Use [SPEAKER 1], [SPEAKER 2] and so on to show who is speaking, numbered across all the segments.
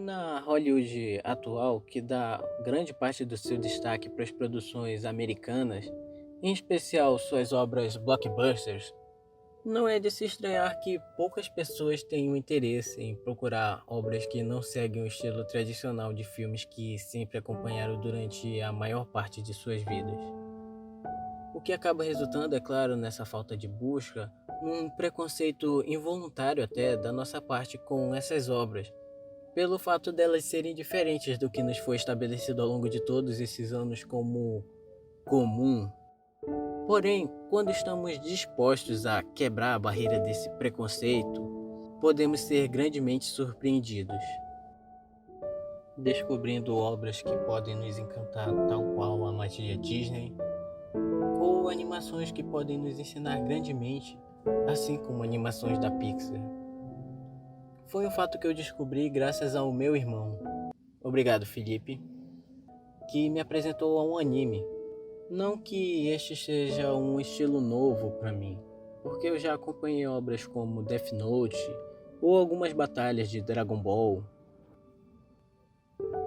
[SPEAKER 1] Na Hollywood atual, que dá grande parte do seu destaque para as produções americanas, em especial suas obras blockbusters, não é de se estranhar que poucas pessoas tenham interesse em procurar obras que não seguem o estilo tradicional de filmes que sempre acompanharam durante a maior parte de suas vidas. O que acaba resultando, é claro, nessa falta de busca, num preconceito involuntário até da nossa parte com essas obras pelo fato delas serem diferentes do que nos foi estabelecido ao longo de todos esses anos como comum. Porém, quando estamos dispostos a quebrar a barreira desse preconceito, podemos ser grandemente surpreendidos, descobrindo obras que podem nos encantar tal qual a magia Disney, ou animações que podem nos ensinar grandemente, assim como animações da Pixar. Foi um fato que eu descobri graças ao meu irmão. Obrigado, Felipe, que me apresentou a um anime. Não que este seja um estilo novo para mim, porque eu já acompanhei obras como Death Note ou algumas batalhas de Dragon Ball.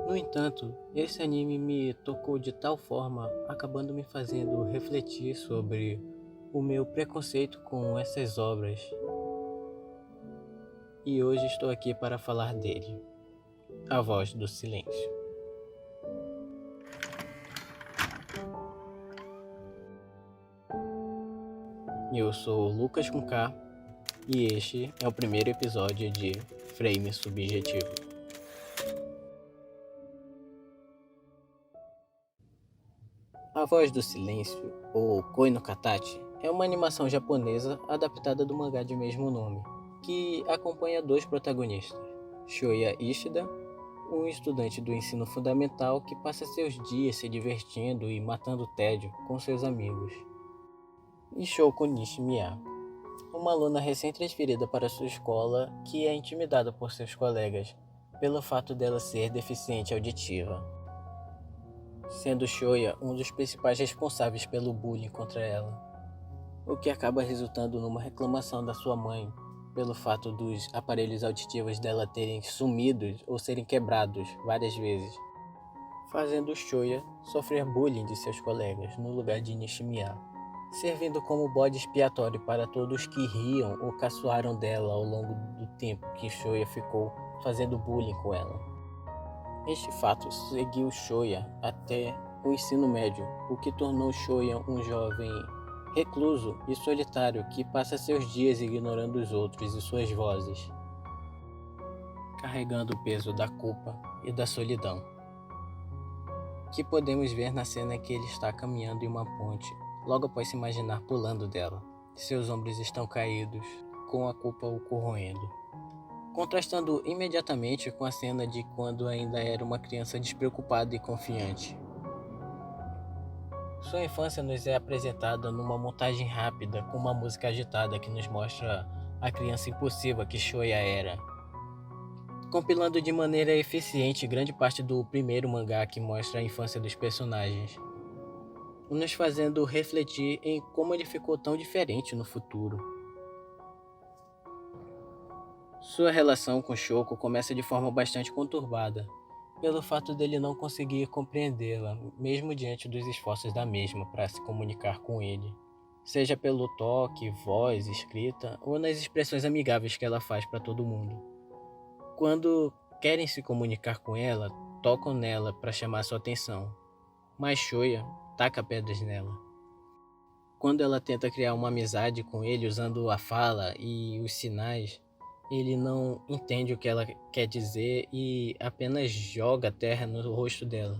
[SPEAKER 1] No entanto, esse anime me tocou de tal forma, acabando me fazendo refletir sobre o meu preconceito com essas obras. E hoje estou aqui para falar dele, A Voz do Silêncio. Eu sou o Lucas com K e este é o primeiro episódio de Frame Subjetivo. A Voz do Silêncio, ou Koi no Katachi, é uma animação japonesa adaptada do mangá de mesmo nome, que acompanha dois protagonistas, Shoya Ishida, um estudante do ensino fundamental que passa seus dias se divertindo e matando tédio com seus amigos, e Shoko Nishimiya, uma aluna recém-transferida para sua escola que é intimidada por seus colegas pelo fato dela ser deficiente auditiva, sendo Shoya um dos principais responsáveis pelo bullying contra ela, o que acaba resultando numa reclamação da sua mãe pelo fato dos aparelhos auditivos dela terem sumido ou serem quebrados várias vezes, fazendo Shoya sofrer bullying de seus colegas no lugar de Nishimiya, servindo como bode expiatório para todos que riam ou caçoaram dela ao longo do tempo que Shoya ficou fazendo bullying com ela. Este fato seguiu Shoya até o ensino médio, o que tornou Shoya um jovem recluso e solitário que passa seus dias ignorando os outros e suas vozes, carregando o peso da culpa e da solidão, que podemos ver na cena que ele está caminhando em uma ponte, logo após se imaginar pulando dela. Seus ombros estão caídos, com a culpa o corroendo, contrastando imediatamente com a cena de quando ainda era uma criança despreocupada e confiante. Sua infância nos é apresentada numa montagem rápida com uma música agitada que nos mostra a criança impulsiva que Shoya era, compilando de maneira eficiente grande parte do primeiro mangá que mostra a infância dos personagens, nos fazendo refletir em como ele ficou tão diferente no futuro. Sua relação com Shoko começa de forma bastante conturbada, pelo fato dele não conseguir compreendê-la, mesmo diante dos esforços da mesma para se comunicar com ele, seja pelo toque, voz, escrita ou nas expressões amigáveis que ela faz para todo mundo. Quando querem se comunicar com ela, tocam nela para chamar sua atenção, mas Shoya taca pedras nela. Quando ela tenta criar uma amizade com ele usando a fala e os sinais, ele não entende o que ela quer dizer e apenas joga terra no rosto dela.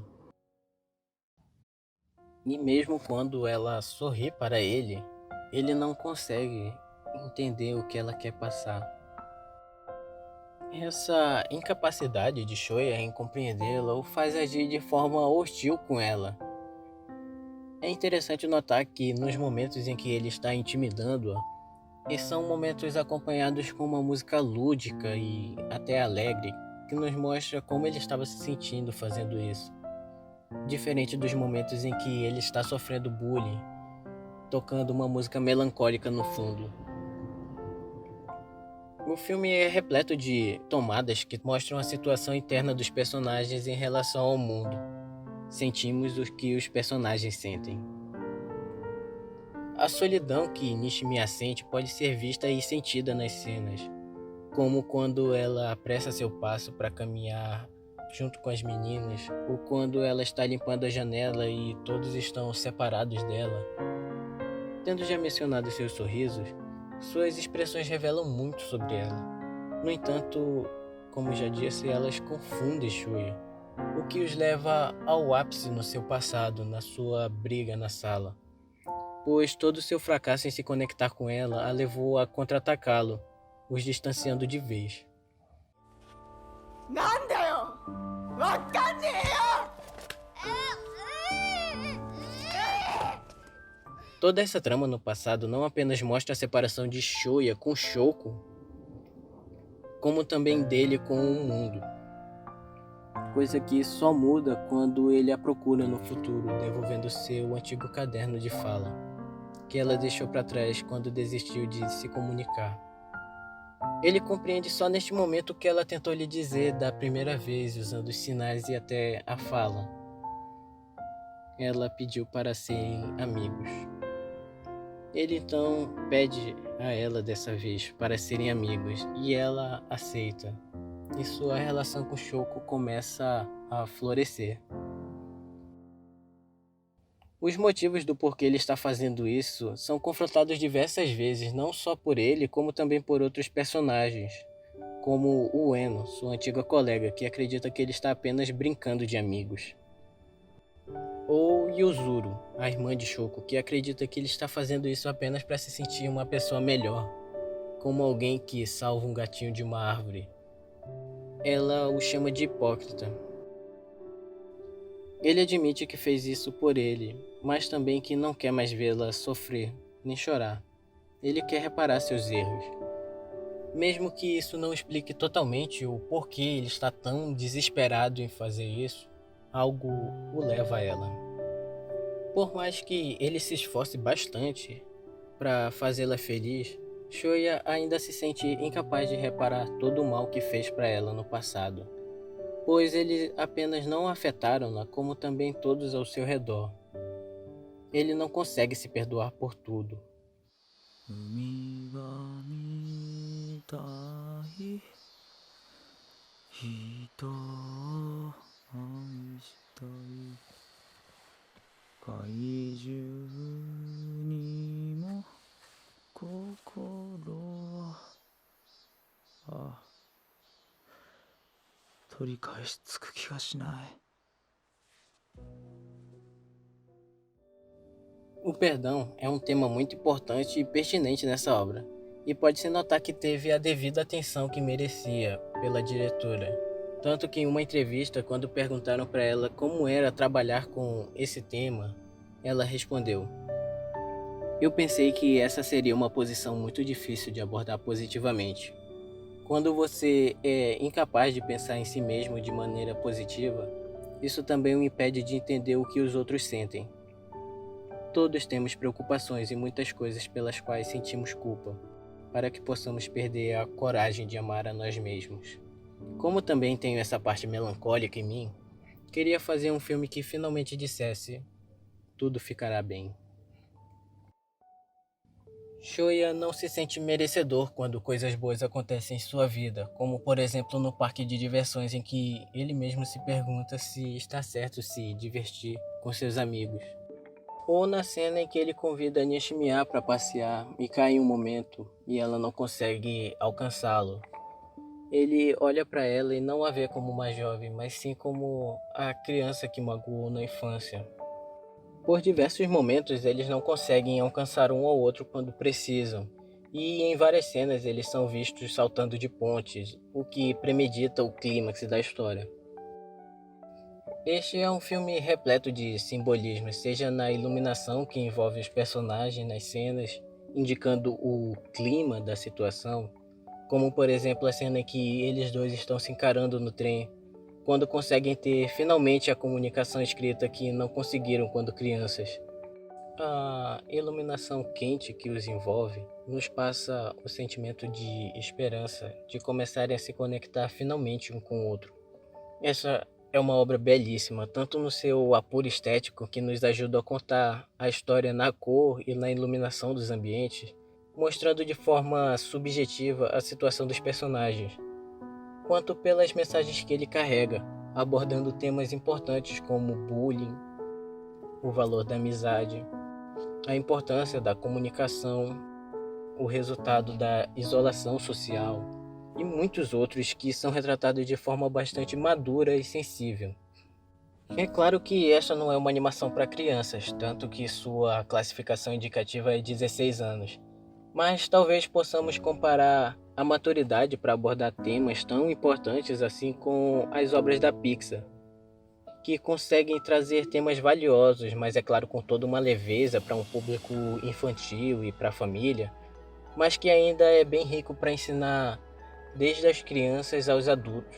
[SPEAKER 1] E mesmo quando ela sorri para ele, ele não consegue entender o que ela quer passar. Essa incapacidade de Shoya em compreendê-la o faz agir de forma hostil com ela. É interessante notar que nos momentos em que ele está intimidando-a, e são momentos acompanhados com uma música lúdica e até alegre, que nos mostra como ele estava se sentindo fazendo isso. Diferente dos momentos em que ele está sofrendo bullying, tocando uma música melancólica no fundo. O filme é repleto de tomadas que mostram a situação interna dos personagens em relação ao mundo. Sentimos o que os personagens sentem. A solidão que Nishimiya sente pode ser vista e sentida nas cenas, como quando ela apressa seu passo para caminhar junto com as meninas, ou quando ela está limpando a janela e todos estão separados dela. Tendo já mencionado seus sorrisos, suas expressões revelam muito sobre ela. No entanto, como já disse, elas confundem Shuya, o que os leva ao ápice no seu passado, na sua briga na sala, pois todo seu fracasso em se conectar com ela a levou a contra-atacá-lo, os distanciando de vez. Toda essa trama no passado não apenas mostra a separação de Shoya com Shoko, como também dele com o mundo. Coisa que só muda quando ele a procura no futuro, devolvendo seu antigo caderno de fala, que ela deixou para trás quando desistiu de se comunicar. Ele compreende só neste momento o que ela tentou lhe dizer da primeira vez, usando os sinais e até a fala. Ela pediu para serem amigos. Ele então pede a ela dessa vez para serem amigos e ela aceita. E sua relação com Shoko começa a florescer. Os motivos do porquê ele está fazendo isso são confrontados diversas vezes, não só por ele, como também por outros personagens, como o Eno, sua antiga colega, que acredita que ele está apenas brincando de amigos. Ou Yuzuru, a irmã de Shoko, que acredita que ele está fazendo isso apenas para se sentir uma pessoa melhor, como alguém que salva um gatinho de uma árvore. Ela o chama de hipócrita. Ele admite que fez isso por ele, mas também que não quer mais vê-la sofrer, nem chorar. Ele quer reparar seus erros. Mesmo que isso não explique totalmente o porquê ele está tão desesperado em fazer isso, algo o leva a ela. Por mais que ele se esforce bastante para fazê-la feliz, Shoya ainda se sente incapaz de reparar todo o mal que fez para ela no passado, pois eles apenas não afetaram-na como também todos ao seu redor. Ele não consegue se perdoar por tudo. O perdão é um tema muito importante e pertinente nessa obra, e pode-se notar que teve a devida atenção que merecia pela diretora. Tanto que em uma entrevista, quando perguntaram para ela como era trabalhar com esse tema, ela respondeu: "Eu pensei que essa seria uma posição muito difícil de abordar positivamente. Quando você é incapaz de pensar em si mesmo de maneira positiva, isso também o impede de entender o que os outros sentem. Todos temos preocupações e muitas coisas pelas quais sentimos culpa, para que possamos perder a coragem de amar a nós mesmos. Como também tenho essa parte melancólica em mim, queria fazer um filme que finalmente dissesse: tudo ficará bem." Shoya não se sente merecedor quando coisas boas acontecem em sua vida, como por exemplo no parque de diversões em que ele mesmo se pergunta se está certo se divertir com seus amigos. Ou na cena em que ele convida Nishimiya para passear e cai em um momento e ela não consegue alcançá-lo. Ele olha para ela e não a vê como uma jovem, mas sim como a criança que magoou na infância. Por diversos momentos eles não conseguem alcançar um ao outro quando precisam, e em várias cenas eles são vistos saltando de pontes, o que premedita o clímax da história. Este é um filme repleto de simbolismos, seja na iluminação que envolve os personagens nas cenas, indicando o clima da situação, como por exemplo a cena em que eles dois estão se encarando no trem, quando conseguem ter finalmente a comunicação escrita que não conseguiram quando crianças. A iluminação quente que os envolve nos passa o sentimento de esperança, de começarem a se conectar finalmente um com o outro. Essa é uma obra belíssima, tanto no seu apuro estético, que nos ajuda a contar a história na cor e na iluminação dos ambientes, mostrando de forma subjetiva a situação dos personagens, quanto pelas mensagens que ele carrega, abordando temas importantes como bullying, o valor da amizade, a importância da comunicação, o resultado da isolação social e muitos outros que são retratados de forma bastante madura e sensível. É claro que esta não é uma animação para crianças, tanto que sua classificação indicativa é 16 anos. Mas talvez possamos comparar a maturidade para abordar temas tão importantes assim com as obras da Pixar, que conseguem trazer temas valiosos, mas é claro com toda uma leveza para um público infantil e para a família, mas que ainda é bem rico para ensinar desde as crianças aos adultos.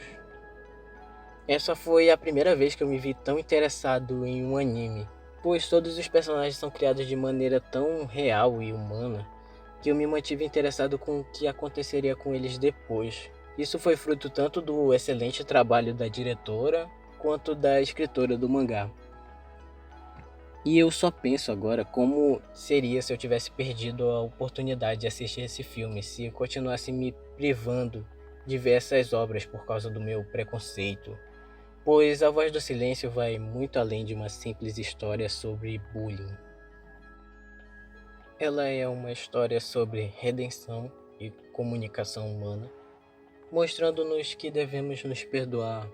[SPEAKER 1] Essa foi a primeira vez que eu me vi tão interessado em um anime, pois todos os personagens são criados de maneira tão real e humana que eu me mantive interessado com o que aconteceria com eles depois. Isso foi fruto tanto do excelente trabalho da diretora quanto da escritora do mangá. E eu só penso agora como seria se eu tivesse perdido a oportunidade de assistir esse filme, se eu continuasse me privando de ver essas obras por causa do meu preconceito. Pois A Voz do Silêncio vai muito além de uma simples história sobre bullying. Ela é uma história sobre redenção e comunicação humana, mostrando-nos que devemos nos perdoar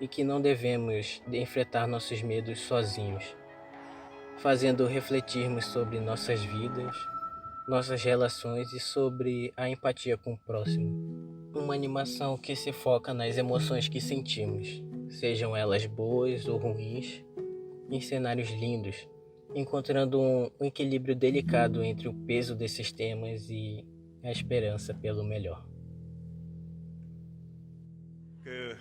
[SPEAKER 1] e que não devemos enfrentar nossos medos sozinhos, fazendo refletirmos sobre nossas vidas, nossas relações e sobre a empatia com o próximo. Uma animação que se foca nas emoções que sentimos, sejam elas boas ou ruins, em cenários lindos, encontrando um equilíbrio delicado entre o peso desses temas e a esperança pelo melhor.
[SPEAKER 2] 그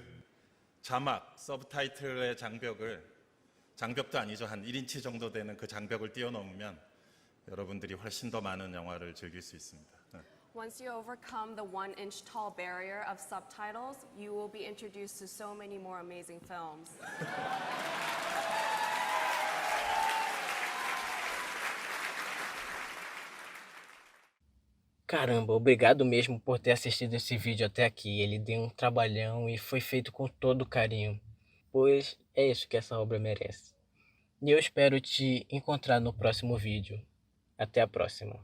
[SPEAKER 2] 자막, 서브타이틀의 장벽도 아니죠. 한 1인치 정도 되는 그 장벽을 뛰어넘으면 여러분들이 훨씬 더 많은 영화를 즐길 수 있습니다.
[SPEAKER 3] Once you overcome the 1-inch tall barrier of subtitles, you will be introduced to so many more amazing films.
[SPEAKER 1] Caramba, obrigado mesmo por ter assistido esse vídeo até aqui. Ele deu um trabalhão e foi feito com todo carinho, pois é isso que essa obra merece. E eu espero te encontrar no próximo vídeo. Até a próxima.